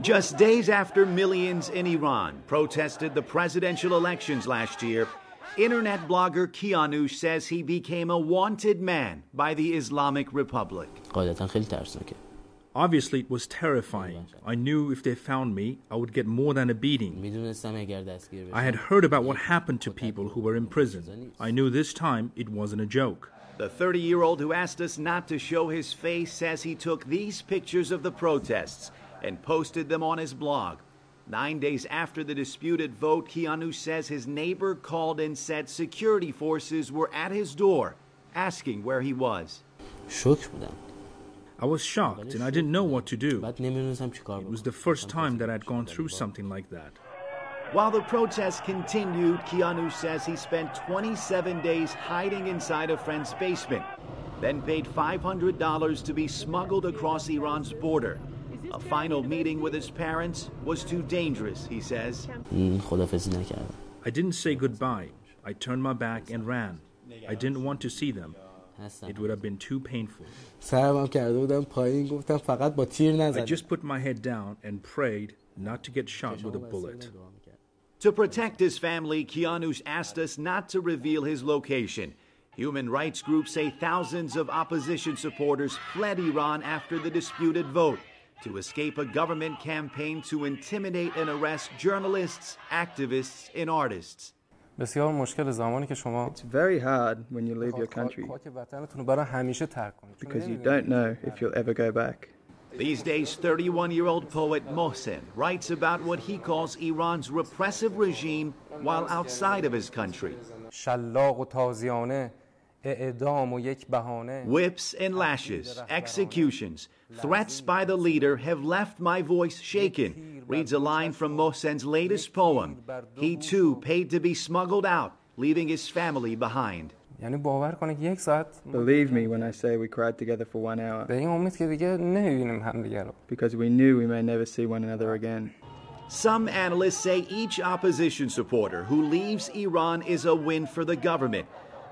Just days after millions in Iran protested the presidential elections last year, internet blogger Kianush says he became a wanted man by the Islamic Republic. Obviously, it was terrifying. I knew if they found me, I would get more than a beating. I had heard about what happened to people who were in prison. I knew this time it wasn't a joke. The 30-year-old who asked us not to show his face says he took these pictures of the protests and posted them on his blog. 9 days after the disputed vote, Kianush says his neighbor called and said security forces were at his door, asking where he was. I was shocked and I didn't know what to do. It was the first time that I'd gone through something like that. While the protests continued, Kianush says he spent 27 days hiding inside a friend's basement, then paid $500 to be smuggled across Iran's border. A final meeting with his parents was too dangerous, he says. I didn't say goodbye. I turned my back and ran. I didn't want to see them. It would have been too painful. I just put my head down and prayed not to get shot with a bullet. To protect his family, Kianush asked us not to reveal his location. Human rights groups say thousands of opposition supporters fled Iran after the disputed vote to escape a government campaign to intimidate and arrest journalists, activists, and artists. It's very hard when you leave your country because you don't know if you'll ever go back. These days, 31-year-old poet Mohsen writes about what he calls Iran's repressive regime while outside of his country. Whips and lashes, executions, threats by the leader have left my voice shaken, reads a line from Mohsen's latest poem. He too paid to be smuggled out, leaving his family behind. Believe me when I say we cried together for 1 hour because we knew we may never see one another again. Some analysts say each opposition supporter who leaves Iran is a win for the government.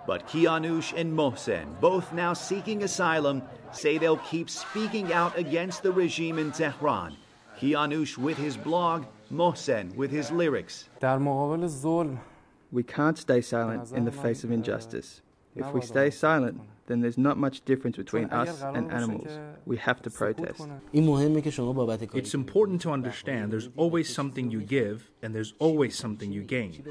But Kianush and Mohsen, both now seeking asylum, say they'll keep speaking out against the regime in Tehran. Kianush with his blog, Mohsen with his lyrics. We can't stay silent in the face of injustice. If we stay silent, then there's not much difference between us and animals. We have to protest. It's important to understand there's always something you give and there's always something you gain.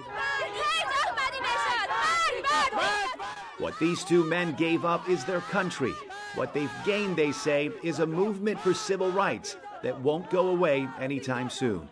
What these two men gave up is their country. What they've gained, they say, is a movement for civil rights that won't go away anytime soon.